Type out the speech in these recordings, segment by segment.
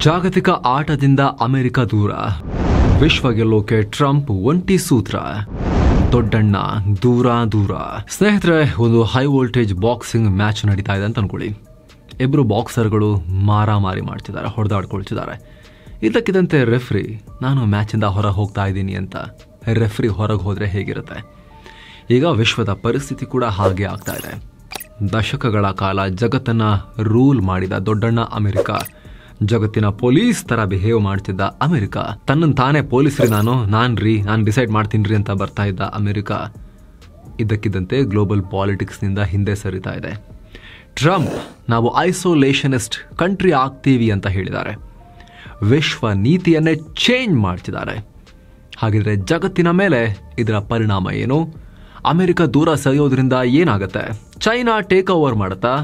ಜಾಗತಿಕ ಆಟದಿಂದ ಅಮೆರಿಕ ದೂರ, ವಿಶ್ವ ಗೆಲ್ಲೋಕೆ ಟ್ರಂಪ್ ಒಂಟಿ ಸೂತ್ರ, ದೊಡ್ಡಣ್ಣ ದೂರ ದೂರ. ಸ್ನೇಹಿತರೆ, ಒಂದು ಹೈ ವೋಲ್ಟೇಜ್ ಬಾಕ್ಸಿಂಗ್ ಮ್ಯಾಚ್ ನಡೀತಾ ಇದೆ ಅಂತ ಅನ್ಕೊಳ್ಳಿ. ಇಬ್ರು ಬಾಕ್ಸರ್ಗಳು ಮಾರಾಮಾರಿ ಮಾಡ್ತಿದ್ದಾರೆ, ಹೊಡೆದಾಡ್ಕೊಳ್ತಿದ್ದಾರೆ. ಇದ್ದಕ್ಕಿದ್ದಂತೆ ರೆಫ್ರಿ, ನಾನು ಮ್ಯಾಚಿಂದ ಹೊರ ಹೋಗ್ತಾ ಇದ್ದೀನಿ ಅಂತ ರೆಫ್ರಿ ಹೊರಗೆ ಹೋದ್ರೆ ಹೇಗಿರುತ್ತೆ? ಈಗ ವಿಶ್ವದ ಪರಿಸ್ಥಿತಿ ಕೂಡ ಹಾಗೆ ಆಗ್ತಾ ಇದೆ. ದಶಕಗಳ ಕಾಲ ಜಗತ್ತನ್ನ ರೂಲ್ ಮಾಡಿದ ದೊಡ್ಡಣ್ಣ ಅಮೆರಿಕ, ಜಗತ್ತಿನ ಪೊಲೀಸ್ ತರ ಬಿಹೇವ್ ಮಾಡ್ತಿದ್ದ ಅಮೆರಿಕ, ತನ್ನನ್ನು ತಾನೇ ಪೊಲೀಸ್ರಿ ನಾನು ಡಿಸೈಡ್ ಮಾಡ್ತೀನಿ ಅಂತ ಬರ್ತಾ ಇದ್ದ ಅಮೆರಿಕ ಇದ್ದಕ್ಕಿದ್ದಂತೆ ಗ್ಲೋಬಲ್ ಪಾಲಿಟಿಕ್ಸ್ ನಿಂದ ಹಿಂದೆ ಸರಿತಾ ಇದೆ. ಟ್ರಂಪ್ ನಾವು ಐಸೋಲೇಷನಿಸ್ಟ್ ಕಂಟ್ರಿ ಆಗ್ತೀವಿ ಅಂತ ಹೇಳಿದ್ದಾರೆ. ವಿಶ್ವ ನೀತಿಯನ್ನೇ ಚೇಂಜ್ ಮಾಡ್ತಿದ್ದಾರೆ. ಹಾಗಿದ್ರೆ ಜಗತ್ತಿನ ಮೇಲೆ ಇದರ ಪರಿಣಾಮ ಏನು? ಅಮೆರಿಕ ದೂರ ಸರಿಯೋದ್ರಿಂದ ಏನಾಗುತ್ತೆ? ಚೈನಾ ಟೇಕ್ ಓವರ್ ಮಾಡುತ್ತಾ,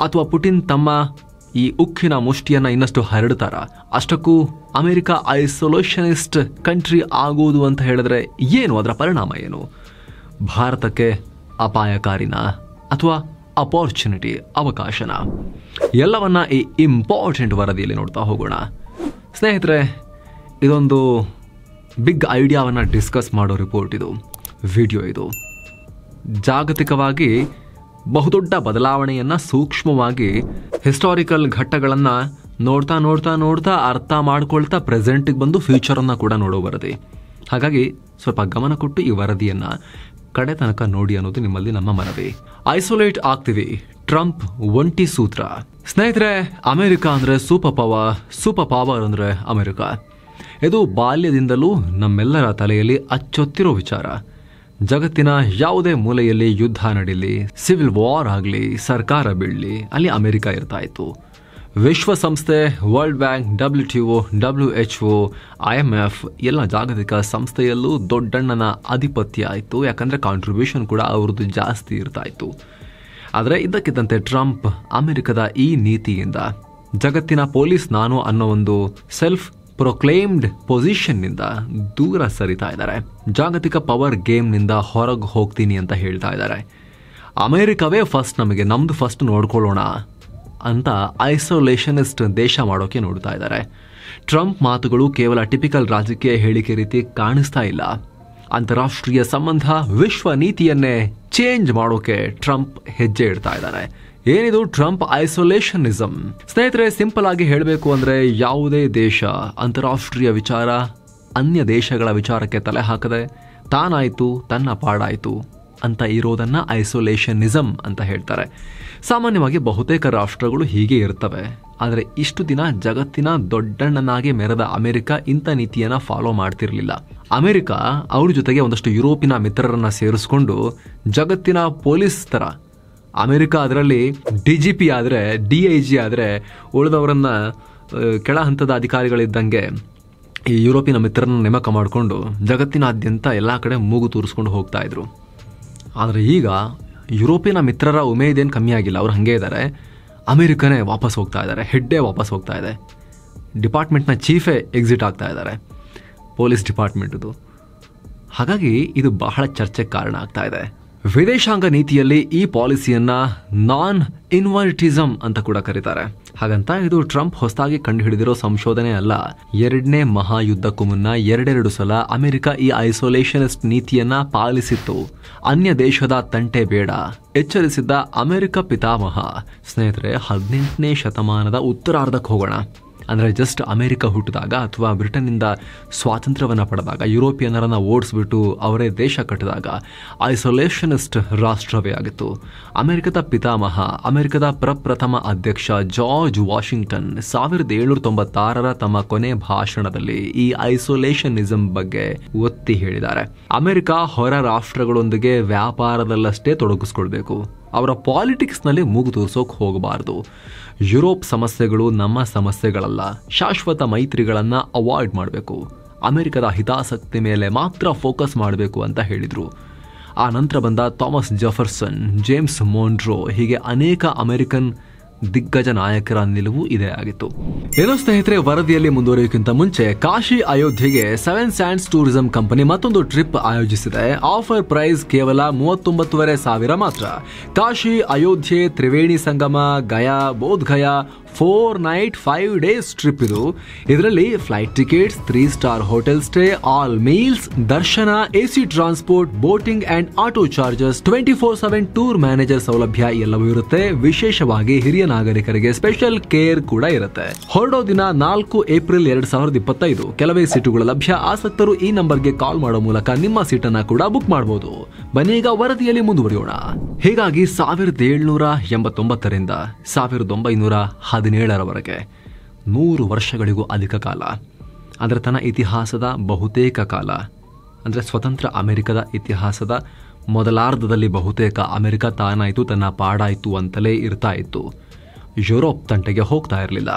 ಅಥವಾ ಪುಟಿನ್ ತಮ್ಮ ಈ ಉಕ್ಕಿನ ಮುಷ್ಟಿಯನ್ನ ಇನ್ನಷ್ಟು ಹರಡ್ತಾರ? ಅಷ್ಟಕ್ಕೂ ಅಮೆರಿಕ ಐಸೋಲೇಷನಿಸ್ಟ್ ಕಂಟ್ರಿ ಆಗೋದು ಅಂತ ಹೇಳಿದ್ರೆ ಏನು, ಅದರ ಪರಿಣಾಮ ಏನು? ಭಾರತಕ್ಕೆ ಅಪಾಯಕಾರಿನ ಅಥವಾ ಅಪಾರ್ಚುನಿಟಿ, ಅವಕಾಶನ? ಎಲ್ಲವನ್ನ ಈ ಇಂಪಾರ್ಟೆಂಟ್ ವರದಿಯಲ್ಲಿ ನೋಡ್ತಾ ಹೋಗೋಣ. ಸ್ನೇಹಿತರೆ, ಇದೊಂದು ಬಿಗ್ ಐಡಿಯಾವನ್ನ ಡಿಸ್ಕಸ್ ಮಾಡೋ ರಿಪೋರ್ಟ್ ಇದು, ವಿಡಿಯೋ ಇದು. ಜಾಗತಿಕವಾಗಿ ಬಹುದೊಡ್ಡ ಬದಲಾವಣೆಯನ್ನ ಸೂಕ್ಷ್ಮವಾಗಿ ಹಿಸ್ಟಾರಿಕಲ್ ಘಟ್ಟಗಳನ್ನ ನೋಡ್ತಾ ನೋಡ್ತಾ ನೋಡ್ತಾ ಅರ್ಥ ಮಾಡ್ಕೊಳ್ತಾ ಪ್ರೆಸೆಂಟ್ಗೆ ಬಂದು ಫ್ಯೂಚರ್ ಅನ್ನ ಕೂಡ ನೋಡೋ ವರದಿ. ಹಾಗಾಗಿ ಸ್ವಲ್ಪ ಗಮನ ಕೊಟ್ಟು ಈ ವರದಿಯನ್ನ ಕಡೆ ತನಕ ನೋಡಿ ಅನ್ನೋದು ನಿಮ್ಮಲ್ಲಿ ನಮ್ಮ ಮನವಿ. ಐಸೋಲೇಟ್ ಆಗ್ತೀವಿ, ಟ್ರಂಪ್ ಒಂಟಿ ಸೂತ್ರ. ಸ್ನೇಹಿತರೆ, ಅಮೆರಿಕ ಅಂದ್ರೆ ಸೂಪರ್ ಪವರ್ ಅಂದ್ರೆ ಅಮೆರಿಕ. ಇದು ಬಾಲ್ಯದಿಂದಲೂ ನಮ್ಮೆಲ್ಲರ ತಲೆಯಲ್ಲಿ ಅಚ್ಚೊತ್ತಿರೋ ವಿಚಾರ. ಜಗತ್ತಿನ ಯಾವುದೇ ಮೂಲೆಯಲ್ಲಿ ಯುದ್ಧ ನಡೀಲಿ, ಸಿವಿಲ್ ವಾರ್ ಆಗಲಿ, ಸರ್ಕಾರ ಬೀಳಲಿ, ಅಲ್ಲಿ ಅಮೆರಿಕ ಇರ್ತಾ ಇತ್ತು. ವಿಶ್ವಸಂಸ್ಥೆ, world bank, WTO, WHO, IMF ಎಲ್ಲ ಜಾಗತಿಕ ಸಂಸ್ಥೆಯಲ್ಲೂ ದೊಡ್ಡಣ್ಣನ ಆಧಿಪತ್ಯ ಆಯಿತು. ಯಾಕಂದರೆ ಕಾಂಟ್ರಿಬ್ಯೂಷನ್ ಕೂಡ ಅವ್ರದ್ದು ಜಾಸ್ತಿ ಇರ್ತಾ ಇತ್ತು. ಆದರೆ ಇದ್ದಕ್ಕಿದ್ದಂತೆ ಟ್ರಂಪ್ ಅಮೆರಿಕದ ಈ ನೀತಿಯಿಂದ ಜಗತ್ತಿನ ಪೊಲೀಸ್ ನಾನು ಅನ್ನೋ ಒಂದು ಸೆಲ್ಫ್ ಪ್ರೊಕ್ಲೇಮ್ಡ್ ಪೊಸಿಷನ್ನಿಂದ ದೂರ ಸರಿತಾ ಇದ್ದಾರೆ. ಜಾಗತಿಕ ಪವರ್ ಗೇಮ್ನಿಂದ ಹೊರಗೆ ಹೋಗ್ತೀನಿ ಅಂತ ಹೇಳ್ತಾ ಇದ್ದಾರೆ. ಅಮೆರಿಕವೇ ಫಸ್ಟ್, ನಮ್ದು ಫಸ್ಟ್ ನೋಡ್ಕೊಳ್ಳೋಣ ಅಂತ ಐಸೋಲೇಷನಿಸ್ಟ್ ದೇಶ ಮಾಡೋಕೆ ನೋಡ್ತಾ ಇದ್ದಾರೆ. ಟ್ರಂಪ್ ಮಾತುಗಳು ಕೇವಲ ಟಿಪಿಕಲ್ ರಾಜಕೀಯ ಹೇಳಿಕೆ ರೀತಿ ಕಾಣಿಸ್ತಾ ಇಲ್ಲ. ಅಂತಾರಾಷ್ಟ್ರೀಯ ಸಂಬಂಧ, ವಿಶ್ವ ನೀತಿಯನ್ನೇ ಚೇಂಜ್ ಮಾಡೋಕೆ ಟ್ರಂಪ್ ಹೆಜ್ಜೆ ಇಡ್ತಾ ಇದ್ದಾರೆ. ಏನಿದು ಟ್ರಂಪ್ ಐಸೋಲೇಷನಿಸಮ್? ಸ್ನೇಹಿತರೆ, ಸಿಂಪಲ್ ಆಗಿ ಹೇಳಬೇಕು ಅಂದ್ರೆ, ಯಾವುದೇ ದೇಶ ಅಂತಾರಾಷ್ಟ್ರೀಯ ವಿಚಾರ ಅನ್ಯ ದೇಶಗಳ ವಿಚಾರಕ್ಕೆ ತಲೆ ಹಾಕದೆ ತಾನಾಯ್ತು ತನ್ನ ಪಾಡಾಯ್ತು ಅಂತ ಇರೋದನ್ನ ಐಸೋಲೇಷನಿಸಮ್ ಅಂತ ಹೇಳ್ತಾರೆ. ಸಾಮಾನ್ಯವಾಗಿ ಬಹುತೇಕ ರಾಷ್ಟ್ರಗಳು ಹೀಗೆ ಇರ್ತವೆ. ಆದರೆ ಇಷ್ಟು ದಿನ ಜಗತ್ತಿನ ದೊಡ್ಡಣ್ಣನಾಗಿ ಮೆರೆದ ಅಮೆರಿಕ ಇಂಥ ನೀತಿಯನ್ನ ಫಾಲೋ ಮಾಡ್ತಿರ್ಲಿಲ್ಲ. ಅಮೆರಿಕ ಅವ್ರ ಜೊತೆಗೆ ಒಂದಷ್ಟು ಯುರೋಪಿನ ಮಿತ್ರರನ್ನ ಸೇರಿಸ್ಕೊಂಡು ಜಗತ್ತಿನ ಪೊಲೀಸ್ ತರ, ಅಮೆರಿಕ ಅದರಲ್ಲಿ DGP ಆದರೆ, DIG ಆದರೆ ಉಳಿದವರನ್ನ ಕೆಳ ಹಂತದ ಅಧಿಕಾರಿಗಳಿದ್ದಂಗೆ ಈ ಯುರೋಪಿನ ಮಿತ್ರರನ್ನ ನೇಮಕ ಮಾಡಿಕೊಂಡು ಜಗತ್ತಿನಾದ್ಯಂತ ಎಲ್ಲ ಕಡೆ ಮೂಗು ತೂರಿಸ್ಕೊಂಡು ಹೋಗ್ತಾ ಇದ್ರು. ಆದರೆ ಈಗ ಯುರೋಪಿನ ಮಿತ್ರರ ಉಮೇದೇನು ಕಮ್ಮಿ ಆಗಿಲ್ಲ, ಅವ್ರು ಹಾಗೇ ಇದ್ದಾರೆ. ಅಮೆರಿಕನೇ ವಾಪಸ್ ಹೋಗ್ತಾ ಇದ್ದಾರೆ, ಹೆಡ್ಡೇ ವಾಪಸ್ ಹೋಗ್ತಾ ಇದೆ. ಡಿಪಾರ್ಟ್ಮೆಂಟ್ನ ಚೀಫೇ ಎಕ್ಸಿಟ್ ಆಗ್ತಾ ಇದ್ದಾರೆ, ಪೊಲೀಸ್ ಡಿಪಾರ್ಟ್ಮೆಂಟ್ದು. ಹಾಗಾಗಿ ಇದು ಬಹಳ ಚರ್ಚೆಗೆ ಕಾರಣ ಆಗ್ತಾ ಇದೆ. ವಿದೇಶಾಂಗ ನೀತಿಯಲ್ಲಿ ಈ ಪಾಲಿಸಿಯನ್ನ ನಾನ್ ಇನ್ವರ್ಟಿಸಮ್ ಅಂತ ಕೂಡ ಕರೀತಾರೆ. ಹಾಗಂತ ಇದು ಟ್ರಂಪ್ ಹೊಸದಾಗಿ ಕಂಡುಹಿಡಿದಿರೋ ಸಂಶೋಧನೆ ಅಲ್ಲ. ಎರಡನೇ ಮಹಾಯುದ್ಧಕ್ಕೂ ಮುನ್ನ ಎರಡೆರಡು ಸಲ ಅಮೆರಿಕ ಈ ಐಸೋಲೇಷನಿಸ್ಟ್ ನೀತಿಯನ್ನ ಪಾಲಿಸಿತ್ತು. ಅನ್ಯ ದೇಶದ ತಂಟೆ ಬೇಡ ಎಚ್ಚರಿಸಿದ್ದ ಅಮೆರಿಕ ಪಿತಾಮಹ. ಸ್ನೇಹಿತರೆ, 18ನೇ ಶತಮಾನದ ಉತ್ತರಾರ್ಧಕ್ಕೆ ಹೋಗೋಣ. ಅಂದರೆ ಜಸ್ಟ್ ಅಮೆರಿಕ ಹುಟ್ಟಿದಾಗ ಅಥವಾ ಬ್ರಿಟನ್ನಿಂದ ಸ್ವಾತಂತ್ರ್ಯವನ್ನು ಪಡೆದಾಗ, ಯುರೋಪಿಯನ್ನರನ್ನು ಓಡಿಸ್ಬಿಟ್ಟು ಅವರೇ ದೇಶ ಕಟ್ಟಿದಾಗ ಐಸೋಲೇಷನಿಸ್ಟ್ ರಾಷ್ಟ್ರವೇ ಆಗಿತ್ತು. ಅಮೆರಿಕದ ಪಿತಾಮಹ, ಅಮೆರಿಕದ ಪ್ರಪ್ರಥಮ ಅಧ್ಯಕ್ಷ ಜಾರ್ಜ್ ವಾಷಿಂಗ್ಟನ್ 1796 ತಮ್ಮ ಕೊನೆ ಭಾಷಣದಲ್ಲಿ ಈ ಐಸೋಲೇಷನಿಸಮ್ ಬಗ್ಗೆ ಒತ್ತಿ ಹೇಳಿದ್ದಾರೆ. ಅಮೆರಿಕ ಹೊರ ರಾಷ್ಟ್ರಗಳೊಂದಿಗೆ ವ್ಯಾಪಾರದಲ್ಲಷ್ಟೇ ತೊಡಗಿಸ್ಕೊಳ್ಬೇಕು, ಅವರ ಪಾಲಿಟಿಕ್ಸ್ನಲ್ಲಿ ಮೂಗು ತೂರ್ಸೋಕೆ ಹೋಗಬಾರದು. ಯುರೋಪ್ ಸಮಸ್ಯೆಗಳು ನಮ್ಮ ಸಮಸ್ಯೆಗಳಲ್ಲ, ಶಾಶ್ವತ ಮೈತ್ರಿಗಳನ್ನು ಅವಾಯ್ಡ್ ಮಾಡಬೇಕು, ಅಮೆರಿಕದ ಹಿತಾಸಕ್ತಿ ಮೇಲೆ ಮಾತ್ರ ಫೋಕಸ್ ಮಾಡಬೇಕು ಅಂತ ಹೇಳಿದರು. ಆ ನಂತರ ಬಂದ ಥಾಮಸ್ ಜೆಫರ್ಸನ್, ಜೇಮ್ಸ್ ಮೊನ್ರೋ, ಹೀಗೆ ಅನೇಕ ಅಮೆರಿಕನ್ ದಿಗ್ಗಜ ನಾಯಕರ ನಿಲುವು ಇದೇ ಆಗಿತ್ತು. ಏನೋ ಸ್ನೇಹಿತರೆ, ವರದಿಯಲ್ಲಿ ಮುಂದುವರಿಯೋಕ್ಕಿಂತ ಮುಂಚೆ ಕಾಶಿ ಅಯೋಧ್ಯೆಗೆ 7 ಸ್ಯಾಂಡ್ಸ್ ಟೂರಿಸಂ ಕಂಪನಿ ಮತ್ತೊಂದು ಟ್ರಿಪ್ ಆಯೋಜಿಸಿದೆ. ಆಫರ್ ಪ್ರೈಸ್ ಕೇವಲ 39,500 ಮಾತ್ರ. Kashi, Ayodhya, Triveni Sangam, Gaya, Bodh Gaya, 4 night 5 days trip ಇದು. ಇದರಲ್ಲಿ flight tickets, 3 star hotel stay, all meals, ದರ್ಶನ, AC transport, boating and auto charges, 24/7 tour manager ಸೌಲಭ್ಯ ಎಲ್ಲವೂ ಇರುತ್ತೆ. ವಿಶೇಷವಾಗಿ ಹಿರಿಯ ನಾಗರಿಕರಿಗೆ ಸ್ಪೆಷಲ್ ಕೇರ್ ಕೂಡ ಇರುತ್ತೆ. ಹೊರಡೋ ದಿನ 4 ಏಪ್ರಿಲ್ 2025. ಕೆಲವೇ ಸೀಟುಗಳು ಲಭ್ಯ. ಆಸಕ್ತರು ಈ ನಂಬರ್ಗೆ ಕಾಲ್ ಮಾಡೋ ಮೂಲಕ ನಿಮ್ಮ ಸೀಟನ್ನ ಕೂಡ ಬುಕ್ ಮಾಡಬಹುದು. ಬನ್ನಿ ಈಗ ವರದಿಯಲ್ಲಿ ಮುಂದುವರಿಯೋಣ. ಹೀಗಾಗಿ 1789ರಿಂದ 1917ರವರೆಗೆ 100 ವರ್ಷಗಳಿಗೂ ಅಧಿಕ ಕಾಲ, ಅಂದರೆ ತನ್ನ ಇತಿಹಾಸದ ಬಹುತೇಕ ಕಾಲ, ಅಂದರೆ ಸ್ವತಂತ್ರ ಅಮೆರಿಕದ ಇತಿಹಾಸದ ಮೊದಲಾರ್ಧದಲ್ಲಿ ಬಹುತೇಕ ಅಮೆರಿಕ ತಾನಾಯಿತು, ತನ್ನ ಪಾಡಾಯಿತು ಅಂತಲೇ ಇರ್ತಾ ಇತ್ತು. ಯುರೋಪ್ ತಂಟೆಗೆ ಹೋಗ್ತಾ ಇರಲಿಲ್ಲ.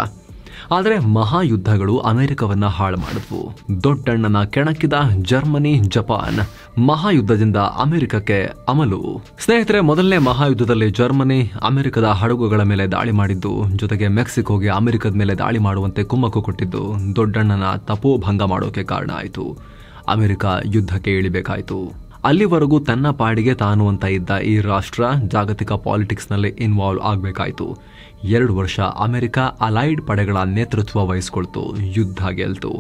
ಆದರೆ ಮಹಾಯುದ್ಧಗಳು ಅಮೆರಿಕವನ್ನ ಹಾಳು ಮಾಡಿದ್ವು. ದೊಡ್ಡಣ್ಣನ ಕೆಣಕಿದ ಜರ್ಮನಿ, ಜಪಾನ್ ಮಹಾಯುದ್ಧದಿಂದ ಅಮೆರಿಕಕ್ಕೆ ಅಮಲು. ಸ್ನೇಹಿತರೆ, ಮೊದಲನೇ ಮಹಾಯುದ್ಧದಲ್ಲಿ ಜರ್ಮನಿ ಅಮೆರಿಕದ ಹಡಗುಗಳ ಮೇಲೆ ದಾಳಿ ಮಾಡಿದ್ದು, ಜೊತೆಗೆ ಮೆಕ್ಸಿಕೋಗೆ ಅಮೆರಿಕದ ಮೇಲೆ ದಾಳಿ ಮಾಡುವಂತೆ ಕುಮ್ಮಕ್ಕು ಕೊಟ್ಟಿದ್ದು ದೊಡ್ಡಣ್ಣನ ತಪೋಭಂಗ ಮಾಡೋಕೆ ಕಾರಣ ಆಯಿತು. ಅಮೆರಿಕ ಯುದ್ಧಕ್ಕೆ ಇಳಿಬೇಕಾಯಿತು. ಅಲ್ಲಿವರೆಗೂ ತನ್ನ ಪಾಡಿಗೆ ತಾನು ಅಂತ ಇದ್ದ ಈ ರಾಷ್ಟ್ರ ಜಾಗತಿಕ ಪಾಲಿಟಿಕ್ಸ್ನಲ್ಲಿ ಇನ್ವಾಲ್ವ್ ಆಗಬೇಕಾಯಿತು. 2 ವರ್ಷ ಅಮೆರಿಕ ಅಲೈಡ್ ಪಡೆಗಳ ನೇತೃತ್ವ ವಹಿಸಿಕೊಳ್ತು, ಯುದ್ಧ ಗೆಲ್ತು.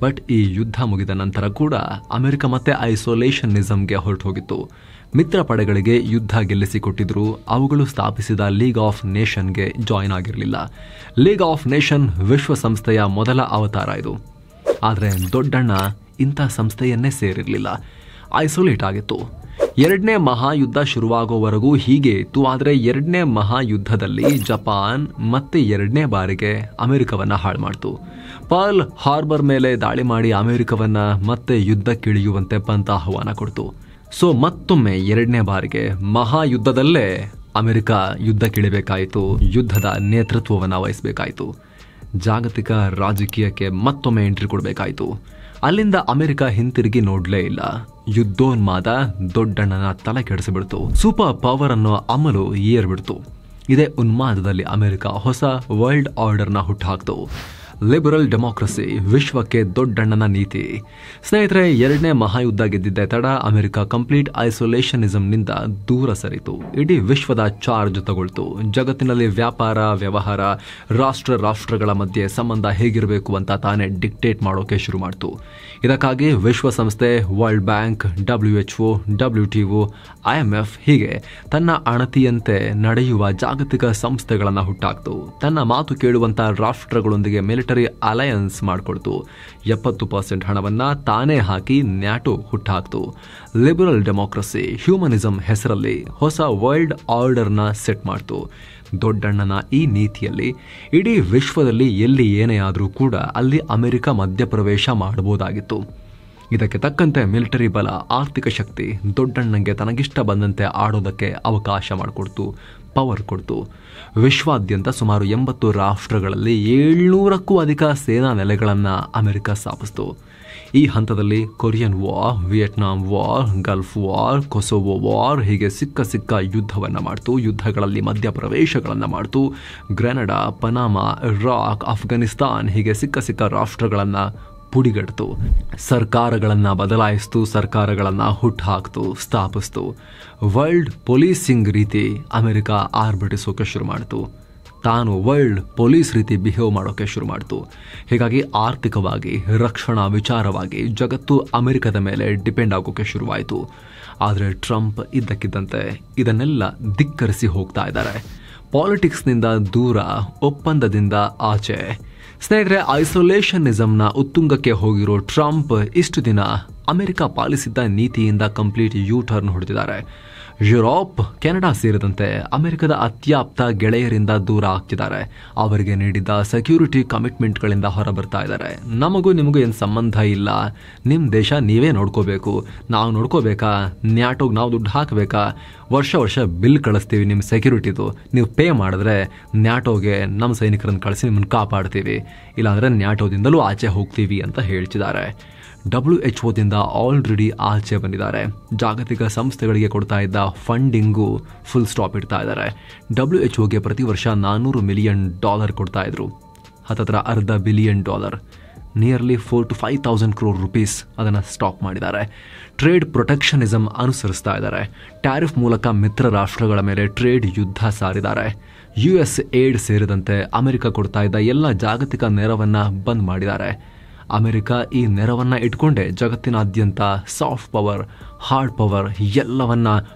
ಬಟ್ ಈ ಯುದ್ಧ ಮುಗಿದ ನಂತರ ಕೂಡ ಅಮೆರಿಕ ಮತ್ತೆ ಐಸೋಲೇಷನಿಸಂಗೆ ಹೊರಟೋಗಿತ್ತು. ಮಿತ್ರ ಪಡೆಗಳಿಗೆ ಯುದ್ಧ ಗೆಲ್ಲಿಸಿಕೊಟ್ಟಿದ್ರು. ಅವುಗಳು ಸ್ಥಾಪಿಸಿದ ಲೀಗ್ ಆಫ್ ನೇಷನ್ಗೆ ಜಾಯಿನ್ ಆಗಿರಲಿಲ್ಲ. ಲೀಗ್ ಆಫ್ ನೇಷನ್ ವಿಶ್ವಸಂಸ್ಥೆಯ ಮೊದಲ ಅವತಾರ ಇದು. ಆದರೆ ದೊಡ್ಡಣ್ಣ ಇಂಥ ಸಂಸ್ಥೆಯನ್ನೇ ಸೇರಿರಲಿಲ್ಲ, ಐಸೋಲೇಟ್ ಆಗಿತ್ತು. 2ನೇ ಮಹಾಯುದ್ಧ ಶುರುವಾಗೋವರೆಗೂ ಹೀಗೆ ಇತ್ತು. ಆದರೆ 2ನೇ ಮಹಾಯುದ್ಧದಲ್ಲಿ ಜಪಾನ್ ಮತ್ತೆ 2ನೇ ಬಾರಿಗೆ ಅಮೆರಿಕವನ್ನ ಹಾಳು ಮಾಡ್ತು. ಪರ್ಲ್ ಹಾರ್ಬರ್ ಮೇಲೆ ದಾಳಿ ಮಾಡಿ ಅಮೆರಿಕವನ್ನ ಮತ್ತೆ ಯುದ್ಧಕ್ಕಿಳಿಯುವಂತೆ ಪಂತ ಆಹ್ವಾನ ಕೊಡ್ತು. ಸೊ ಮತ್ತೊಮ್ಮೆ 2ನೇ ಬಾರಿಗೆ ಮಹಾಯುದ್ಧದಲ್ಲೇ ಅಮೆರಿಕ ಯುದ್ಧಕ್ಕಿಳಿಬೇಕಾಯಿತು, ಯುದ್ಧದ ನೇತೃತ್ವವನ್ನು ವಹಿಸಬೇಕಾಯಿತು. ಜಾಗತಿಕ ರಾಜಕೀಯಕ್ಕೆ ಮತ್ತೊಮ್ಮೆ ಎಂಟ್ರಿ ಕೊಡಬೇಕಾಯಿತು. ಅಲ್ಲಿಂದ ಅಮೆರಿಕ ಹಿಂತಿರುಗಿ ನೋಡ್ಲೇ ಇಲ್ಲ. ಯುದ್ಧೋನ್ಮಾದ ದೊಡ್ಡಣ್ಣನ ತಲೆ ಕೆಡಿಸಿಬಿಡ್ತು. ಸೂಪರ್ ಪವರ್ ಅನ್ನೋ ಅಮಲು ಏರ್ಬಿಡ್ತು. ಇದೇ ಉನ್ಮಾದದಲ್ಲಿ ಅಮೆರಿಕ ಹೊಸ ವರ್ಲ್ಡ್ ಆರ್ಡರ್ನ ಹುಟ್ಟುಹಾಕ್ತು. ಲಿಬರಲ್ ಡೆಮೋಕ್ರಸಿ ವಿಶ್ವಕ್ಕೆ ದೊಡ್ಡಣ್ಣನ ನೀತಿ. ಸ್ನೇಹಿತರೆ, 2ನೇ ಮಹಾಯುದ್ಧ ಗೆದ್ದಿದ್ದೆ ತಡ ಅಮೆರಿಕ ಕಂಪ್ಲೀಟ್ ಐಸೋಲೇಷನಿಸಂನಿಂದ ದೂರ ಸರಿತು. ಇಡೀ ವಿಶ್ವದ ಚಾರ್ಜ್ ತಗೊಳ್ತು. ಜಗತ್ತಿನಲ್ಲಿ ವ್ಯಾಪಾರ, ವ್ಯವಹಾರ, ರಾಷ್ಟ್ರಗಳ ಮಧ್ಯೆ ಸಂಬಂಧ ಹೇಗಿರಬೇಕು ಅಂತ ತಾನೇ ಡಿಕ್ಟೇಟ್ ಮಾಡೋಕೆ ಶುರು ಮಾಡ್ತು. ಇದಕ್ಕಾಗಿ ವಿಶ್ವಸಂಸ್ಥೆ, world bank, WHO, WTO, IMF ಹೀಗೆ ತನ್ನ ಅಣತಿಯಂತೆ ನಡೆಯುವ ಜಾಗತಿಕ ಸಂಸ್ಥೆಗಳನ್ನು ಹುಟ್ಟಾಕ್ತು. ತನ್ನ ಮಾತು ಕೇಳುವಂತ ರಾಷ್ಟ್ರಗಳೊಂದಿಗೆ ಮಿಲಿಟರಿ ಅಲಯನ್ಸ್ ಮಾಡಿಕೊಳ್ತು. 70% ಹಣವನ್ನ ತಾನೇ ಹಾಕಿ ನ್ಯಾಟೋ ಹುಟ್ಟಾಕ್ತು. ಲಿಬರಲ್ ಡೆಮೋಕ್ರಸಿ, ಹ್ಯೂಮನಿಸಂ ಹೆಸರಲ್ಲಿ ಹೊಸ ವರ್ಲ್ಡ್ ಆರ್ಡರ್ನ ಸೆಟ್ ಮಾಡ್ತು. ದೊಡ್ಡಣ್ಣನ ಈ ನೀತಿಯಲ್ಲಿ ಇಡೀ ವಿಶ್ವದಲ್ಲಿ ಎಲ್ಲಿ ಏನೇ ಆದರೂ ಕೂಡ ಅಲ್ಲಿ ಅಮೆರಿಕ ಮಧ್ಯಪ್ರವೇಶ ಮಾಡಬಹುದಾಗಿತ್ತು. ಇದಕ್ಕೆ ತಕ್ಕಂತೆ ಮಿಲಿಟರಿ ಬಲ, ಆರ್ಥಿಕ ಶಕ್ತಿ ದೊಡ್ಡಣ್ಣಂಗೆ ತನಗಿಷ್ಟ ಬಂದಂತೆ ಆಡೋದಕ್ಕೆ ಅವಕಾಶ ಮಾಡಿಕೊಡ್ತು, ಪವರ್ ಕೊಡ್ತು. ವಿಶ್ವಾದ್ಯಂತ ಸುಮಾರು 80 ರಾಷ್ಟ್ರಗಳಲ್ಲಿ 700ಕ್ಕೂ ಅಧಿಕ ಸೇನಾ ನೆಲೆಗಳನ್ನು ಅಮೆರಿಕ ಸ್ಥಾಪಿಸಿತು. ಈ ಹಂತದಲ್ಲಿ Korean war, Vietnam war, Gulf war, Kosovo war ಹೀಗೆ ಸಿಕ್ಕ ಯುದ್ಧವನ್ನು ಮಾಡ್ತು. ಯುದ್ಧಗಳಲ್ಲಿ ಮಧ್ಯಪ್ರವೇಶಗಳನ್ನು ಮಾಡ್ತು. ಗ್ರೆನಡಾ, ಪನಾಮಾ, ಇರಾಕ್, ಅಫ್ಘಾನಿಸ್ತಾನ್ ಹೀಗೆ ಸಿಕ್ಕ ರಾಷ್ಟ್ರಗಳನ್ನು ಪುಡಿಗಟ್ತು. ಸರ್ಕಾರಗಳನ್ನು ಬದಲಾಯಿಸ್ತು, ಸರ್ಕಾರಗಳನ್ನು ಹುಟ್ಟುಹಾಕ್ತು, ಸ್ಥಾಪಿಸ್ತು. ವರ್ಲ್ಡ್ ಪೊಲೀಸಿಂಗ್ ರೀತಿ ಅಮೆರಿಕ ಆರ್ಭಟಿಸೋಕೆ ಶುರು ಮಾಡಿತು. ತಾನು ವರ್ಲ್ಡ್ ಪೊಲೀಸ್ ರೀತಿ ಬಿಹೇವ್ ಮಾಡೋಕೆ ಶುರು ಮಾಡಿತು. ಹೀಗಾಗಿ ಆರ್ಥಿಕವಾಗಿ, ರಕ್ಷಣಾ ವಿಚಾರವಾಗಿ ಜಗತ್ತು ಅಮೆರಿಕದ ಮೇಲೆ ಡಿಪೆಂಡ್ ಆಗೋಕೆ ಶುರುವಾಯಿತು. ಆದರೆ ಟ್ರಂಪ್ ಇದ್ದಕ್ಕಿದ್ದಂತೆ ಇದನ್ನೆಲ್ಲ ಧಿಕ್ಕರಿಸಿ ಹೋಗ್ತಾ ಇದ್ದಾರೆ. ಪಾಲಿಟಿಕ್ಸ್ನಿಂದ ದೂರ, ಒಪ್ಪಂದದಿಂದ ಆಚೆ. ಸ್ನೇಹಿತರೆ, ಐಸೋಲೇಷನಿಸಂನ ಉತ್ತುಂಗಕ್ಕೆ ಹೋಗಿರೋ ಟ್ರಂಪ್ ಇಷ್ಟು ದಿನ ಅಮೆರಿಕ ಪಾಲಿಸಿದ್ದ ನೀತಿಯಿಂದ ಕಂಪ್ಲೀಟ್ ಯೂ ಟರ್ನ್ ಹೊಡೆದಿದ್ದಾರೆ. ಯುರೋಪ್, ಕೆನಡಾ ಸೇರಿದಂತೆ ಅಮೆರಿಕದ ಅತ್ಯಾಪ್ತ ಗೆಳೆಯರಿಂದ ದೂರ ಆಗ್ತಿದ್ದಾರೆ. ಅವರಿಗೆ ನೀಡಿದ್ದ ಸೆಕ್ಯೂರಿಟಿ ಕಮಿಟ್ಮೆಂಟ್ಗಳಿಂದ ಹೊರಬರ್ತಾ ಇದ್ದಾರೆ. ನಮಗೂ ನಿಮಗೂ ಏನು ಸಂಬಂಧ ಇಲ್ಲ, ನಿಮ್ಮ ದೇಶ ನೀವೇ ನೋಡ್ಕೋಬೇಕು, ನಾವು ನೋಡ್ಕೋಬೇಕಾ, ನ್ಯಾಟೋಗೆ ನಾವು ದುಡ್ಡು ಹಾಕಬೇಕಾ, ವರ್ಷ ಬಿಲ್ ಕಳಿಸ್ತೀವಿ ನಿಮ್ಮ ಸೆಕ್ಯೂರಿಟಿದು, ನೀವು ಪೇ ಮಾಡಿದ್ರೆ ನ್ಯಾಟೋಗೆ ನಮ್ಮ ಸೈನಿಕರನ್ನು ಕಳಿಸಿ ನಿಮ್ಮನ್ನು ಕಾಪಾಡ್ತೀವಿ, ಇಲ್ಲಾಂದರೆ ನ್ಯಾಟೋದಿಂದಲೂ ಆಚೆ ಹೋಗ್ತೀವಿ ಅಂತ ಹೇಳ್ತಿದ್ದಾರೆ. WHO ಆಲ್ರೆಡಿ ಆಚೆ ಬಂದಿದ್ದಾರೆ. ಜಾಗತಿಕ ಸಂಸ್ಥೆಗಳಿಗೆ ಕೊಡ್ತಾ ಇದ್ದ ಫಂಡಿಂಗು ಫುಲ್ ಸ್ಟಾಪ್ ಇಡ್ತಾ ಇದ್ದಾರೆ. WHO ಪ್ರತಿ ವರ್ಷ $400 ಮಿಲಿಯನ್ ಕೊಡ್ತಾ ಇದ್ರು. ಹತ್ತತ್ರ $500 billion, nearly 4,000 to 5,000 crore rupees ಅದನ್ನು ಸ್ಟಾಪ್ ಮಾಡಿದ್ದಾರೆ. ಟ್ರೇಡ್ ಪ್ರೊಟೆಕ್ಷನಿಸಮ್ ಅನುಸರಿಸ್ತಾ ಇದ್ದಾರೆ. ಟ್ಯಾರಿಫ್ ಮೂಲಕ ಮಿತ್ರ ರಾಷ್ಟ್ರಗಳ ಮೇಲೆ ಟ್ರೇಡ್ ಯುದ್ಧ ಸಾರಿದ್ದಾರೆ. USAID ಸೇರಿದಂತೆ ಅಮೆರಿಕ ಕೊಡ್ತಾ ಇದ್ದ ಎಲ್ಲ ಜಾಗತಿಕ ನೆರವನ್ನ ಬಂದ್ ಮಾಡಿದ್ದಾರೆ. ಅಮೆರಿಕ ಈ ನೆರವನ್ನ ಇಟ್ಕೊಂಡೇ ಜಗತ್ತಿನಾದ್ಯಂತ ಸಾಫ್ಟ್ ಪವರ್, ಹಾರ್ಡ್ ಪವರ್ ಎಲ್ಲವನ್ನ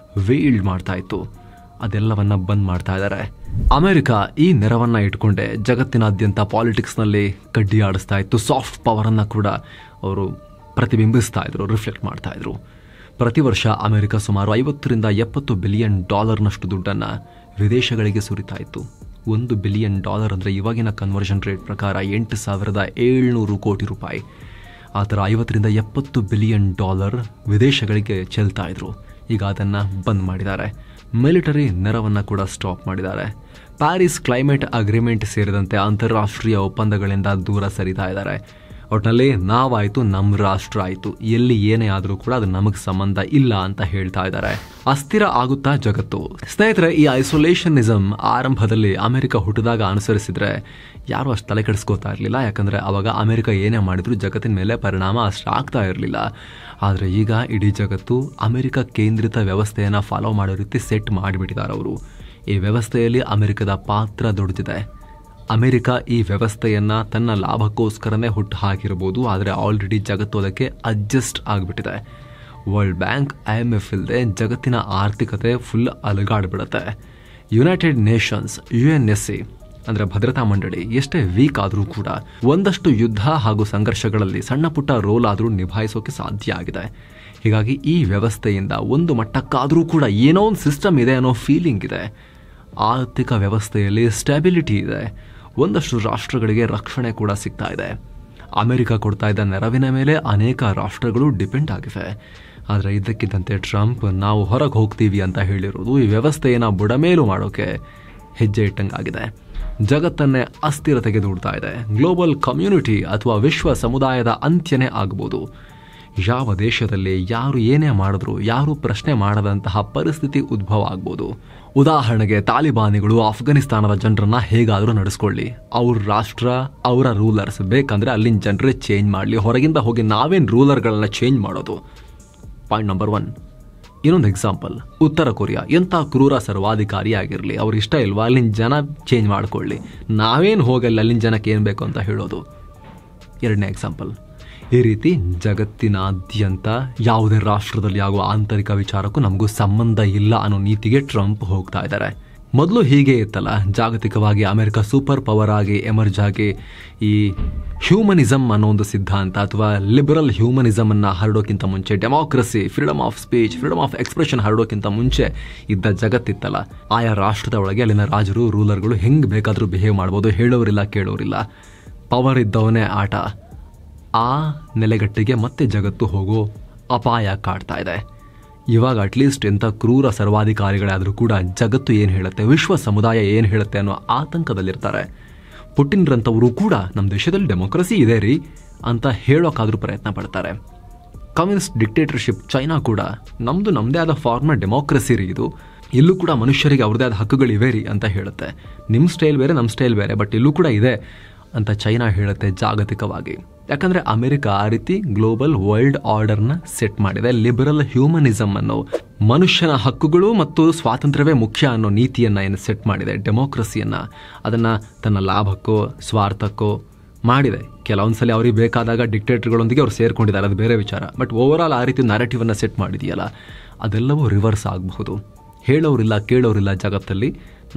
ವೀಲ್ಡ್ ಮಾಡ್ತಾ ಇತ್ತು. ಅದೆಲ್ಲವನ್ನ ಬಂದ್ ಮಾಡ್ತಾ ಇದ್ದಾರೆ. ಅಮೆರಿಕ ಈ ನೆರವನ್ನ ಇಟ್ಕೊಂಡೆ ಜಗತ್ತಿನಾದ್ಯಂತ ಪಾಲಿಟಿಕ್ಸ್ನಲ್ಲಿ ಕಡ್ಡಿ ಆಡಿಸ್ತಾ ಇತ್ತು. ಸಾಫ್ಟ್ ಪವರ್ ಅನ್ನ ಕೂಡ ಅವರು ಪ್ರತಿಬಿಂಬಿಸ್ತಾ ಇದ್ರು, ರಿಫ್ಲೆಕ್ಟ್ ಮಾಡ್ತಾ ಇದ್ರು. ಪ್ರತಿ ವರ್ಷ ಅಮೆರಿಕ ಸುಮಾರು 50 ರಿಂದ 70 ಬಿಲಿಯನ್ ಡಾಲರ್ನಷ್ಟು ದುಡ್ಡನ್ನ ವಿದೇಶಗಳಿಗೆ ಸುರಿತಾ ಇತ್ತು. $1 ಬಿಲಿಯನ್ ಅಂದರೆ ಇವಾಗಿನ ಕನ್ವರ್ಷನ್ ರೇಟ್ ಪ್ರಕಾರ 8,700 ಕೋಟಿ ರೂಪಾಯಿ. ಆ ಥರ 50 ರಿಂದ 70 ಬಿಲಿಯನ್ ಡಾಲರ್ ವಿದೇಶಗಳಿಗೆ ಚೆಲ್ತಾ ಇದ್ರು. ಈಗ ಅದನ್ನ ಬಂದ್ ಮಾಡಿದ್ದಾರೆ. ಮಿಲಿಟರಿ ನೆರವನ್ನ ಕೂಡ ಸ್ಟಾಪ್ ಮಾಡಿದ್ದಾರೆ. ಪ್ಯಾರಿಸ್ ಕ್ಲೈಮೇಟ್ ಅಗ್ರಿಮೆಂಟ್ ಸೇರಿದಂತೆ ಅಂತಾರಾಷ್ಟ್ರೀಯ ಒಪ್ಪಂದಗಳಿಂದ ದೂರ ಸರಿತಾ ಇದ್ದಾರೆ. ಒಟ್ಟಿನಲ್ಲಿ ನಾವಾಯ್ತು, ನಮ್ಮ ರಾಷ್ಟ್ರ ಆಯ್ತು, ಎಲ್ಲಿ ಏನೇ ಆದರೂ ಕೂಡ ಅದು ನಮಗೆ ಸಂಬಂಧ ಇಲ್ಲ ಅಂತ ಹೇಳ್ತಾ ಇದ್ದಾರೆ. ಅಸ್ಥಿರ ಆಗುತ್ತಾ ಜಗತ್ತು. ಸ್ನೇಹಿತರೆ, ಈ ಐಸೋಲೇಷನಿಸಮ್ ಆರಂಭದಲ್ಲಿ ಅಮೆರಿಕ ಹುಟ್ಟಿದಾಗ ಅನುಸರಿಸಿದ್ರೆ ಯಾರು ಅಷ್ಟು ತಲೆ ಕೆಡಿಸ್ಕೋತಾ ಇರಲಿಲ್ಲ. ಯಾಕಂದ್ರೆ ಅವಾಗ ಅಮೆರಿಕ ಏನೇ ಮಾಡಿದ್ರು ಜಗತ್ತಿನ ಮೇಲೆ ಪರಿಣಾಮ ಅಷ್ಟು ಆಗ್ತಾ ಇರಲಿಲ್ಲ. ಆದರೆ ಈಗ ಇಡೀ ಜಗತ್ತು ಅಮೆರಿಕ ಕೇಂದ್ರಿತ ವ್ಯವಸ್ಥೆಯನ್ನ ಫಾಲೋ ಮಾಡೋ ರೀತಿ ಸೆಟ್ ಮಾಡಿಬಿಟ್ಟಿದ್ದಾರೆ ಅವರು. ಈ ವ್ಯವಸ್ಥೆಯಲ್ಲಿ ಅಮೆರಿಕದ ಪಾತ್ರ ದೊಡ್ಡದಿದೆ. ಅಮೆರಿಕ ಈ ವ್ಯವಸ್ಥೆಯನ್ನ ತನ್ನ ಲಾಭಕ್ಕೋಸ್ಕರನೇ ಹುಟ್ಟು ಹಾಕಿರಬಹುದು, ಆದರೆ ಆಲ್ರೆಡಿ ಜಗತ್ತು ಅದಕ್ಕೆ ಅಡ್ಜಸ್ಟ್ ಆಗಿಬಿಟ್ಟಿದೆ. ವರ್ಲ್ಡ್ ಬ್ಯಾಂಕ್, IMF ಇಲ್ಲದೆ ಜಗತ್ತಿನ ಆರ್ಥಿಕತೆ ಫುಲ್ ಅಲುಗಾಡ್ಬಿಡುತ್ತೆ. ಯುನೈಟೆಡ್ ನೇಷನ್ಸ್, UNSC ಅಂದರೆ ಭದ್ರತಾ ಮಂಡಳಿ ಎಷ್ಟೇ ವೀಕ್ ಆದರೂ ಕೂಡ ಒಂದಷ್ಟು ಯುದ್ಧ ಹಾಗೂ ಸಂಘರ್ಷಗಳಲ್ಲಿ ಸಣ್ಣ ಪುಟ್ಟ ರೋಲ್ ಆದರೂ ನಿಭಾಯಿಸೋಕೆ ಸಾಧ್ಯ ಆಗಿದೆ. ಹೀಗಾಗಿ ಈ ವ್ಯವಸ್ಥೆಯಿಂದ ಒಂದು ಮಟ್ಟಕ್ಕಾದರೂ ಕೂಡ ಏನೋ ಒಂದು ಸಿಸ್ಟಮ್ ಇದೆ ಅನ್ನೋ ಫೀಲಿಂಗ್ ಇದೆ. ಆರ್ಥಿಕ ವ್ಯವಸ್ಥೆಯಲ್ಲಿ ಸ್ಟೆಬಿಲಿಟಿ ಇದೆ. ಒಂದಷ್ಟು ರಾಷ್ಟ್ರಗಳಿಗೆ ರಕ್ಷಣೆ ಕೂಡ ಸಿಗ್ತಾ ಇದೆ. ಅಮೆರಿಕ ಕೊಡ್ತಾ ಇದ್ದ ನೆರವಿನ ಮೇಲೆ ಅನೇಕ ರಾಷ್ಟ್ರಗಳು ಡಿಪೆಂಡ್ ಆಗಿವೆ. ಆದರೆ ಇದಕ್ಕಿದ್ದಂತೆ ಟ್ರಂಪ್ ನಾವು ಹೊರಗೆ ಹೋಗ್ತೀವಿ ಅಂತ ಹೇಳಿರೋದು ಈ ವ್ಯವಸ್ಥೆಯನ್ನು ಬುಡಮೇಲು ಮಾಡೋಕೆ ಹೆಜ್ಜೆ ಇಟ್ಟಂಗಾಗಿದೆ. ಜಗತ್ತನ್ನೇ ಅಸ್ಥಿರತೆಗೆ ದೂಡ್ತಾ ಇದೆ. ಗ್ಲೋಬಲ್ ಕಮ್ಯುನಿಟಿ ಅಥವಾ ವಿಶ್ವ ಸಮುದಾಯದ ಅಂತ್ಯನೇ ಆಗಬಹುದು. ಯಾವ ದೇಶದಲ್ಲಿ ಯಾರು ಏನೇ ಮಾಡಿದ್ರು ಯಾರು ಪ್ರಶ್ನೆ ಮಾಡದಂತಹ ಪರಿಸ್ಥಿತಿ ಉದ್ಭವ ಆಗ್ಬೋದು. ಉದಾಹರಣೆಗೆ ತಾಲಿಬಾನಿಗಳು ಅಫ್ಘಾನಿಸ್ತಾನದ ಜನರನ್ನ ಹೇಗಾದರೂ ನಡೆಸ್ಕೊಳ್ಳಿ, ಅವ್ರ ರಾಷ್ಟ್ರ, ಅವರ ರೂಲರ್ಸ್, ಬೇಕಂದ್ರೆ ಅಲ್ಲಿನ ಜನರೇ ಚೇಂಜ್ ಮಾಡಲಿ, ಹೊರಗಿಂದ ಹೋಗಿ ನಾವೇನು ರೂಲರ್ಗಳನ್ನ ಚೇಂಜ್ ಮಾಡೋದು. Point number 1. ಇನ್ನೊಂದು ಎಕ್ಸಾಂಪಲ್, ಉತ್ತರ ಕೊರಿಯಾ ಎಂಥ ಕ್ರೂರ ಸರ್ವಾಧಿಕಾರಿ ಆಗಿರಲಿ, ಅವ್ರಿಗೆ ಇಷ್ಟ ಇಲ್ವಾ ಅಲ್ಲಿನ ಜನ ಚೇಂಜ್ ಮಾಡ್ಕೊಳ್ಳಿ, ನಾವೇನು ಹೋಗಲ್ಲ ಅಲ್ಲಿನ ಜನಕ್ಕೆ ಏನು ಬೇಕು ಅಂತ ಹೇಳೋದು. ಎರಡನೇ ಎಕ್ಸಾಂಪಲ್, ಈ ರೀತಿ ಜಗತ್ತಿನಾದ್ಯಂತ ಯಾವುದೇ ರಾಷ್ಟ್ರದಲ್ಲಿ ಆಗುವ ಆಂತರಿಕ ವಿಚಾರಕ್ಕೂ ನಮಗೂ ಸಂಬಂಧ ಇಲ್ಲ ಅನ್ನೋ ನೀತಿಗೆ ಟ್ರಂಪ್ ಹೋಗ್ತಾ ಇದ್ದಾರೆ. ಮೊದಲು ಹೀಗೆ ಇತ್ತಲ್ಲ, ಜಾಗತಿಕವಾಗಿ ಅಮೆರಿಕ ಸೂಪರ್ ಪವರ್ ಆಗಿ ಎಮರ್ಜ್ ಆಗಿ ಈ ಹ್ಯೂಮನಿಸಮ್ ಅನ್ನೋ ಒಂದು ಸಿದ್ಧಾಂತ ಅಥವಾ ಲಿಬರಲ್ ಹ್ಯೂಮನಿಸಮ್ ಅನ್ನ ಹರಡೋಕ್ಕಿಂತ ಮುಂಚೆ, democracy, freedom of speech, freedom of expression ಹರಡೋಕ್ಕಿಂತ ಮುಂಚೆ ಇದ್ದ ಜಗತ್ತಿತ್ತಲ್ಲ, ಆಯಾ ರಾಷ್ಟ್ರದ ಒಳಗೆ ಅಲ್ಲಿನ ರಾಜರು, ರೂಲರ್ಗಳು ಹೆಂಗೆ ಬೇಕಾದರೂ ಬಿಹೇವ್ ಮಾಡ್ಬೋದು, ಹೇಳೋರಿಲ್ಲ ಕೇಳೋರಿಲ್ಲ, ಪವರ್ ಇದ್ದವನೇ ಆಟ. ಆ ನೆಲೆಗಟ್ಟಿಗೆ ಮತ್ತೆ ಜಗತ್ತು ಹೋಗೋ ಅಪಾಯ ಕಾಡ್ತಾ ಇದೆ. ಇವಾಗ ಅಟ್ಲೀಸ್ಟ್ ಎಂಥ ಕ್ರೂರ ಸರ್ವಾಧಿಕಾರಿಗಳಾದರೂ ಕೂಡ ಜಗತ್ತು ಏನು ಹೇಳುತ್ತೆ, ವಿಶ್ವ ಸಮುದಾಯ ಏನು ಹೇಳುತ್ತೆ ಅನ್ನೋ ಆತಂಕದಲ್ಲಿರ್ತಾರೆ. ಪುಟಿನ್ರಂಥವರು ಕೂಡ ನಮ್ಮ ದೇಶದಲ್ಲಿ ಡೆಮೋಕ್ರಸಿ ಇದೆ ರೀ ಅಂತ ಹೇಳೋಕ್ಕಾದ್ರೂ ಪ್ರಯತ್ನ ಪಡ್ತಾರೆ. ಕಮ್ಯುನಿಸ್ಟ್ ಡಿಕ್ಟೇಟರ್ಶಿಪ್ ಚೈನಾ ಕೂಡ ನಮ್ಮದೇ ಆದ ಫಾರ್ಮ್ ಡೆಮೋಕ್ರಸಿ ರೀ ಇದು, ಇಲ್ಲೂ ಕೂಡ ಮನುಷ್ಯರಿಗೆ ಅವ್ರದ್ದೇ ಆದ ಹಕ್ಕುಗಳಿವೆ ರೀ ಅಂತ ಹೇಳುತ್ತೆ. ನಿಮ್ಮ ಸ್ಟೈಲ್ ಬೇರೆ, ನಮ್ಮ ಸ್ಟೈಲ್ ಬೇರೆ, ಬಟ್ ಇಲ್ಲೂ ಕೂಡ ಇದೆ ಅಂತ ಚೈನಾ ಹೇಳುತ್ತೆ ಜಾಗತಿಕವಾಗಿ. ಯಾಕಂದ್ರೆ ಅಮೆರಿಕ ಆ ರೀತಿ ಗ್ಲೋಬಲ್ ವರ್ಲ್ಡ್ ಆರ್ಡರ್ನ ಸೆಟ್ ಮಾಡಿದೆ. ಲಿಬರಲ್ ಹ್ಯೂಮನಿಸಮ್ ಅನ್ನೋ ಮನುಷ್ಯನ ಹಕ್ಕುಗಳು ಮತ್ತು ಸ್ವಾತಂತ್ರ್ಯವೇ ಮುಖ್ಯ ಅನ್ನೋ ನೀತಿಯನ್ನ ಏನು ಸೆಟ್ ಮಾಡಿದೆ, ಡೆಮೋಕ್ರಸಿಯನ್ನ, ಅದನ್ನ ತನ್ನ ಲಾಭಕ್ಕೋ ಸ್ವಾರ್ಥಕ್ಕೋ ಮಾಡಿದೆ. ಕೆಲವೊಂದ್ಸಲಿ ಅವ್ರಿಗೆ ಬೇಕಾದಾಗ ಡಿಕ್ಟೇಟರ್ಗಳೊಂದಿಗೆ ಅವ್ರು ಸೇರ್ಕೊಂಡಿದ್ದಾರೆ, ಅದು ಬೇರೆ ವಿಚಾರ. ಬಟ್ ಓವರ್ ಆಲ್ ಆ ರೀತಿ ನರೇಟಿವ್ ಅನ್ನ ಸೆಟ್ ಮಾಡಿದೆಯಲ್ಲ, ಅದೆಲ್ಲವೂ ರಿವರ್ಸ್ ಆಗಬಹುದು. ಹೇಳೋರಿಲ್ಲ ಕೇಳೋರಿಲ್ಲ ಜಗತ್ತಲ್ಲಿ,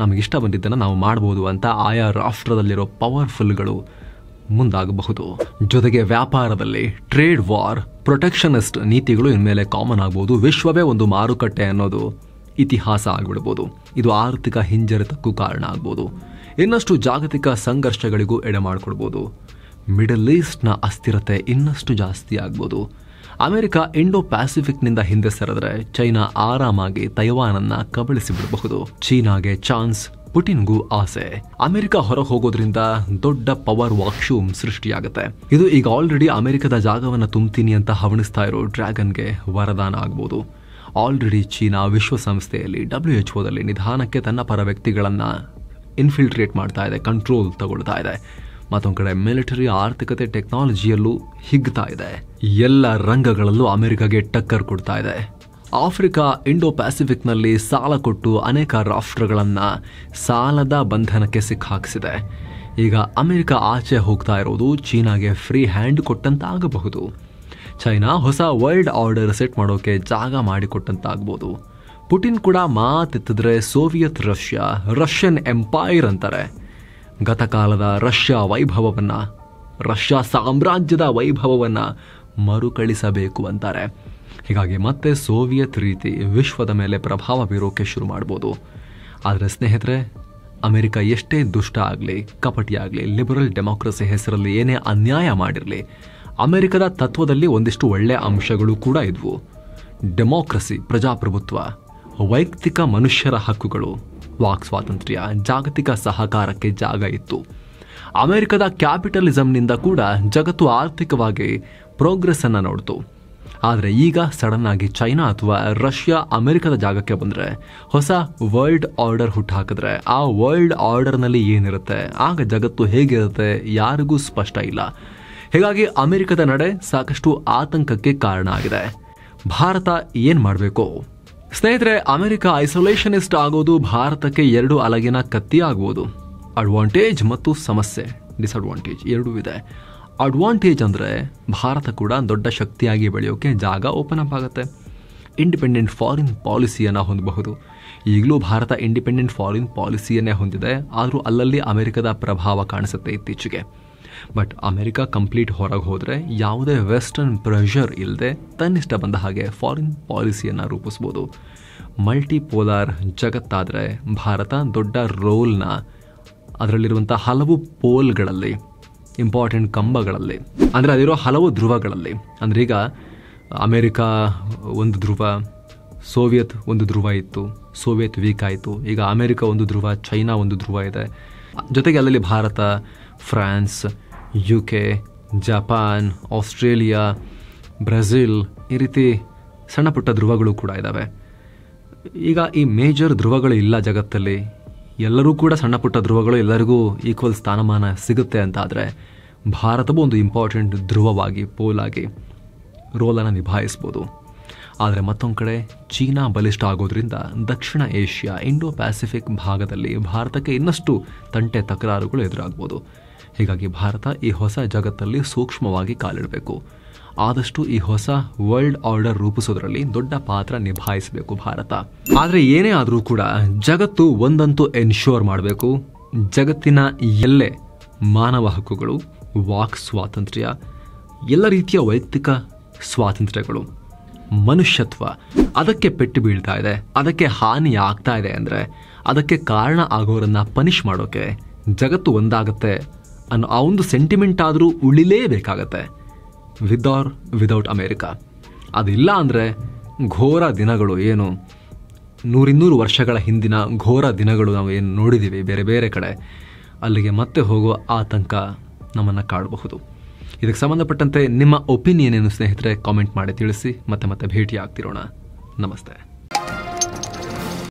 ನಮಗಿಷ್ಟ ಬಂದಿದ್ದನ್ನು ನಾವು ಮಾಡ್ಬೋದು ಅಂತ ಆಯಾ ರಾಷ್ಟ್ರದಲ್ಲಿರೋ ಪವರ್ಫುಲ್ಗಳು ಮುಂದಾಗಬಹುದು. ಜೊತೆಗೆ ವ್ಯಾಪಾರದಲ್ಲಿ ಟ್ರೇಡ್ ವಾರ್, ಪ್ರೊಟೆಕ್ಷನಿಸ್ಟ್ ನೀತಿಗಳು ಇನ್ಮೇಲೆ ಕಾಮನ್ ಆಗ್ಬೋದು. ವಿಶ್ವವೇ ಒಂದು ಮಾರುಕಟ್ಟೆ ಅನ್ನೋದು ಇತಿಹಾಸ ಆಗ್ಬಿಡ್ಬೋದು. ಇದು ಆರ್ಥಿಕ ಹಿಂಜರಿತಕ್ಕೂ ಕಾರಣ ಆಗ್ಬೋದು. ಇನ್ನಷ್ಟು ಜಾಗತಿಕ ಸಂಘರ್ಷಗಳಿಗೂ ಎಡೆ ಮಾಡಿಕೊಡ್ಬೋದು. ಮಿಡಲ್ ಈಸ್ಟ್ನ ಅಸ್ಥಿರತೆ ಇನ್ನಷ್ಟು ಜಾಸ್ತಿ ಆಗ್ಬೋದು. ಅಮೆರಿಕ ಇಂಡೋ ಪ್ಯಾಸಿಫಿಕ್ನಿಂದ ಹಿಂದೆ ಸರಿದ್ರೆ ಚೈನಾ ಆರಾಮಾಗಿ ತೈವಾನನ್ನ ಕಬಳಿಸಿಬಿಡಬಹುದು. ಚೀನಾಗೆ ಚಾನ್ಸ್, ಪುಟಿನ್ಗೂ ಆಸೆ. ಅಮೆರಿಕ ಹೊರ ಹೋಗೋದ್ರಿಂದ ದೊಡ್ಡ ಪವರ್ ವಾಕ್ಯೂಮ್ ಸೃಷ್ಟಿಯಾಗುತ್ತೆ. ಇದು ಈಗ ಆಲ್ರೆಡಿ ಅಮೆರಿಕದ ಜಾಗವನ್ನು ತುಂಬ್ತೀನಿ ಅಂತ ಹವಣಿಸ್ತಾ ಇರೋ ಡ್ರ್ಯಾಗನ್ಗೆ ವರದಾನ ಆಗ್ಬೋದು. ಆಲ್ರೆಡಿ ಚೀನಾ ವಿಶ್ವಸಂಸ್ಥೆಯಲ್ಲಿ WHO ನಿಧಾನಕ್ಕೆ ತನ್ನ ಪರ ವ್ಯಕ್ತಿಗಳನ್ನ ಇನ್ಫಿಲ್ಟ್ರೇಟ್ ಮಾಡ್ತಾ ಇದೆ, ಕಂಟ್ರೋಲ್ ತಗೊಳ್ತಾ ಇದೆ. ಮತ್ತೊಂದು ಕಡೆ ಮಿಲಿಟರಿ, ಆರ್ಥಿಕತೆ, ಟೆಕ್ನಾಲಜಿಯಲ್ಲೂ ಹಿಗ್ತಾ ಇದೆ. ಎಲ್ಲ ರಂಗಗಳಲ್ಲೂ ಅಮೆರಿಕಗೆ ಟಕ್ಕರ್ ಕೊಡ್ತಾ ಇದೆ. ಆಫ್ರಿಕಾ ಇಂಡೋ ಪ್ಯಾಸಿಫಿಕ್ನಲ್ಲಿ ಸಾಲ ಕೊಟ್ಟು ಅನೇಕ ರಾಷ್ಟ್ರಗಳನ್ನು ಸಾಲದ ಬಂಧನಕ್ಕೆ ಸಿಕ್ಕಾಕಿಸಿದೆ. ಈಗ ಅಮೆರಿಕ ಆಚೆ ಹೋಗ್ತಾ ಇರೋದು ಚೀನಾಗೆ ಫ್ರೀ ಹ್ಯಾಂಡ್ ಕೊಟ್ಟಂತಾಗಬಹುದು. ಚೈನಾ ಹೊಸ ವರ್ಲ್ಡ್ ಆರ್ಡರ್ ಸೆಟ್ ಮಾಡೋಕೆ ಜಾಗ ಮಾಡಿಕೊಟ್ಟಂತಾಗ್ಬೋದು. ಪುಟಿನ್ ಕೂಡ ಮಾತೆತ್ತಿದ್ರೆ ಸೋವಿಯತ್ ರಷ್ಯನ್ ಎಂಪೈರ್ ಅಂತಾರೆ. ಗತಕಾಲದ ರಷ್ಯಾ ಸಾಮ್ರಾಜ್ಯದ ವೈಭವವನ್ನು ಮರುಕಳಿಸಬೇಕು ಅಂತಾರೆ. ಹೀಗಾಗಿ ಮತ್ತೆ ಸೋವಿಯತ್ ರೀತಿ ವಿಶ್ವದ ಮೇಲೆ ಪ್ರಭಾವ ಬೀರೋಕೆ ಶುರು ಮಾಡ್ಬೋದು. ಆದರೆ ಸ್ನೇಹಿತರೆ, ಅಮೆರಿಕ ಎಷ್ಟೇ ದುಷ್ಟ ಆಗಲಿ, ಕಪಟಿ ಆಗಲಿ, ಲಿಬರಲ್ ಡೆಮೋಕ್ರಸಿ ಹೆಸರಲ್ಲಿ ಏನೇ ಅನ್ಯಾಯ ಮಾಡಿರಲಿ, ಅಮೆರಿಕದ ತತ್ವದಲ್ಲಿ ಒಂದಿಷ್ಟು ಒಳ್ಳೆಯ ಅಂಶಗಳು ಕೂಡ ಇದ್ವು. ಡೆಮೋಕ್ರಸಿ, ಪ್ರಜಾಪ್ರಭುತ್ವ, ವೈಯಕ್ತಿಕ ಮನುಷ್ಯರ ಹಕ್ಕುಗಳು, ವಾಕ್ ಸ್ವಾತಂತ್ರ್ಯ, ಜಾಗತಿಕ ಸಹಕಾರಕ್ಕೆ ಜಾಗ ಇತ್ತು. ಅಮೆರಿಕದ ಕ್ಯಾಪಿಟಲಿಸಂನಿಂದ ಕೂಡ ಜಗತ್ತು ಆರ್ಥಿಕವಾಗಿ ಪ್ರೋಗ್ರೆಸ್ ಅನ್ನು ನೋಡ್ತು. ಆದರೆ ಈಗ ಸಡನ್ ಆಗಿ ಚೈನಾ ಅಥವಾ ರಷ್ಯಾ ಅಮೆರಿಕದ ಜಾಗಕ್ಕೆ ಬಂದರೆ, ಹೊಸ ವರ್ಲ್ಡ್ ಆರ್ಡರ್ ಹುಟ್ಟುಹಾಕಿದ್ರೆ ಆ ವರ್ಲ್ಡ್ ಆರ್ಡರ್ನಲ್ಲಿ ಏನಿರುತ್ತೆ, ಆಗ ಜಗತ್ತು ಹೇಗಿರುತ್ತೆ ಯಾರಿಗೂ ಸ್ಪಷ್ಟ ಇಲ್ಲ. ಹೀಗಾಗಿ ಅಮೆರಿಕದ ನಡೆ ಸಾಕಷ್ಟು ಆತಂಕಕ್ಕೆ ಕಾರಣ ಆಗಿದೆ. ಭಾರತ ಏನು ಮಾಡಬೇಕು? ಸ್ನೇಹಿತರೆ, ಅಮೆರಿಕ ಐಸೋಲೇಷನಿಸ್ಟ್ ಆಗೋದು ಭಾರತಕ್ಕೆ ಎರಡು ಅಲಗಿನ ಕತ್ತಿ ಆಗ್ಬೋದು. ಅಡ್ವಾಂಟೇಜ್ ಮತ್ತು ಸಮಸ್ಯೆ, ಡಿಸ್ಅಡ್ವಾಂಟೇಜ್ ಎರಡೂ ಇದೆ. ಅಡ್ವಾಂಟೇಜ್ ಅಂದರೆ ಭಾರತ ಕೂಡ ದೊಡ್ಡ ಶಕ್ತಿಯಾಗಿ ಬೆಳೆಯೋಕೆ ಜಾಗ ಓಪನ್ ಅಪ್ ಆಗುತ್ತೆ. ಇಂಡಿಪೆಂಡೆಂಟ್ ಫಾರಿನ್ ಪಾಲಿಸಿಯನ್ನು ಹೊಂದಬಹುದು. ಈಗಲೂ ಭಾರತ ಇಂಡಿಪೆಂಡೆಂಟ್ ಫಾರಿನ್ ಪಾಲಿಸಿಯನ್ನೇ ಹೊಂದಿದೆ. ಆದರೂ ಅಲ್ಲಲ್ಲಿ ಅಮೆರಿಕದ ಪ್ರಭಾವ ಕಾಣಿಸುತ್ತೆ ಇತ್ತೀಚೆಗೆ. ಬಟ್ ಅಮೆರಿಕ ಕಂಪ್ಲೀಟ್ ಹೊರಗೆ ಹೋದರೆ ಯಾವುದೇ ವೆಸ್ಟರ್ನ್ ಪ್ರೆಷರ್ ಇಲ್ಲದೆ ತನ್ನಿಷ್ಟ ಬಂದ ಹಾಗೆ ಫಾರಿನ್ ಪಾಲಿಸಿಯನ್ನು ರೂಪಿಸ್ಬೋದು. ಮಲ್ಟಿಪೋಲಾರ್ ಜಗತ್ತಾದರೆ ಭಾರತ ದೊಡ್ಡ ರೋಲ್ನ ಅದರಲ್ಲಿರುವಂಥ ಹಲವು ಪೋಲ್ಗಳಲ್ಲಿ, ಇಂಪಾರ್ಟೆಂಟ್ ಕಂಬಗಳಲ್ಲಿ, ಅಂದರೆ ಅದಿರೋ ಹಲವು ಧ್ರುವಗಳಲ್ಲಿ, ಅಂದರೆ ಈಗ ಅಮೆರಿಕ ಒಂದು ಧ್ರುವ, ಸೋವಿಯತ್ ಒಂದು ಧ್ರುವ ಇತ್ತು, ಸೋವಿಯತ್ ವೀಕ್ ಆಯಿತು. ಈಗ ಅಮೆರಿಕ ಒಂದು ಧ್ರುವ, ಚೈನಾ ಒಂದು ಧ್ರುವ ಇದೆ. ಜೊತೆಗೆ ಅಲ್ಲಲ್ಲಿ Bharat, France, UK, Japan, Australia, Brazil, ಈ ರೀತಿ ಸಣ್ಣ ಪುಟ್ಟ ಧ್ರುವಗಳು ಕೂಡ ಇದ್ದಾವೆ. ಈಗ ಈ ಮೇಜರ್ ಧ್ರುವಗಳು ಇಲ್ಲ ಜಗತ್ತಲ್ಲಿ, ಎಲ್ಲರೂ ಕೂಡ ಸಣ್ಣ ಪುಟ್ಟ ಧ್ರುವಗಳು ಎಲ್ಲರಿಗೂ ಈಕ್ವಲ್ ಸ್ಥಾನಮಾನ ಸಿಗುತ್ತೆ ಅಂತ ಆದರೆ ಭಾರತವು ಒಂದು ಇಂಪಾರ್ಟೆಂಟ್ ಧ್ರುವವಾಗಿ, ಪೋಲಾಗಿ ರೋಲನ್ನು ನಿಭಾಯಿಸ್ಬೋದು. ಆದರೆ ಮತ್ತೊಂದು ಕಡೆ ಚೀನಾ ಬಲಿಷ್ಠ ಆಗೋದ್ರಿಂದ ದಕ್ಷಿಣ ಏಷ್ಯಾ, ಇಂಡೋ ಪ್ಯಾಸಿಫಿಕ್ ಭಾಗದಲ್ಲಿ ಭಾರತಕ್ಕೆ ಇನ್ನಷ್ಟು ತಂಟೆ ತಕರಾರುಗಳು ಎದುರಾಗ್ಬೋದು. ಹೀಗಾಗಿ ಭಾರತ ಈ ಹೊಸ ಜಗತ್ತಲ್ಲಿ ಸೂಕ್ಷ್ಮವಾಗಿ ಕಾಲಿಡಬೇಕು. ಆದಷ್ಟು ಈ ಹೊಸ ವರ್ಲ್ಡ್ ಆರ್ಡರ್ ರೂಪಿಸೋದ್ರಲ್ಲಿ ದೊಡ್ಡ ಪಾತ್ರ ನಿಭಾಯಿಸಬೇಕು ಭಾರತ. ಆದರೆ ಏನೇ ಆದರೂ ಕೂಡ ಜಗತ್ತು ಒಂದಂತೂ ಎನ್ಶೋರ್ ಮಾಡಬೇಕು. ಜಗತ್ತಿನ ಎಲ್ಲೇ ಮಾನವ ಹಕ್ಕುಗಳು, ವಾಕ್ ಸ್ವಾತಂತ್ರ್ಯ, ಎಲ್ಲ ರೀತಿಯ ವೈಯಕ್ತಿಕ ಸ್ವಾತಂತ್ರ್ಯಗಳು, ಮನುಷ್ಯತ್ವ ಅದಕ್ಕೆ ಪೆಟ್ಟು ಬೀಳ್ತಾ ಇದೆ, ಅದಕ್ಕೆ ಹಾನಿ ಆಗ್ತಾ ಇದೆ ಅಂದರೆ ಅದಕ್ಕೆ ಕಾರಣ ಆಗೋರನ್ನ ಪನಿಷ್ ಮಾಡೋಕೆ ಜಗತ್ತು ಒಂದಾಗತ್ತೆ ಅನ್ನೋ ಆ ಒಂದು ಸೆಂಟಿಮೆಂಟ್ ಆದರೂ ಉಳಿಲೇಬೇಕಾಗತ್ತೆ, ವಿತ್ ಆರ್ ವಿದೌಟ್ ಅಮೇರಿಕಾ. ಅದಿಲ್ಲ ಅಂದರೆ ಘೋರ ದಿನಗಳು, ಏನು 100-200 ವರ್ಷಗಳ ಹಿಂದಿನ ಘೋರ ದಿನಗಳು ನಾವು ಏನು ನೋಡಿದ್ದೀವಿ ಬೇರೆ ಬೇರೆ ಕಡೆ, ಅಲ್ಲಿಗೆ ಮತ್ತೆ ಹೋಗೋ ಆತಂಕ ನಮ್ಮನ್ನು ಕಾಡಬಹುದು. ಇದಕ್ಕೆ ಸಂಬಂಧಪಟ್ಟಂತೆ ನಿಮ್ಮ ಒಪಿನಿಯನ್ ಏನು ಸ್ನೇಹಿತರೆ ಕಾಮೆಂಟ್ ಮಾಡಿ ತಿಳಿಸಿ. ಮತ್ತೆ ಭೇಟಿ ಆಗ್ತಿರೋಣ. ನಮಸ್ತೆ.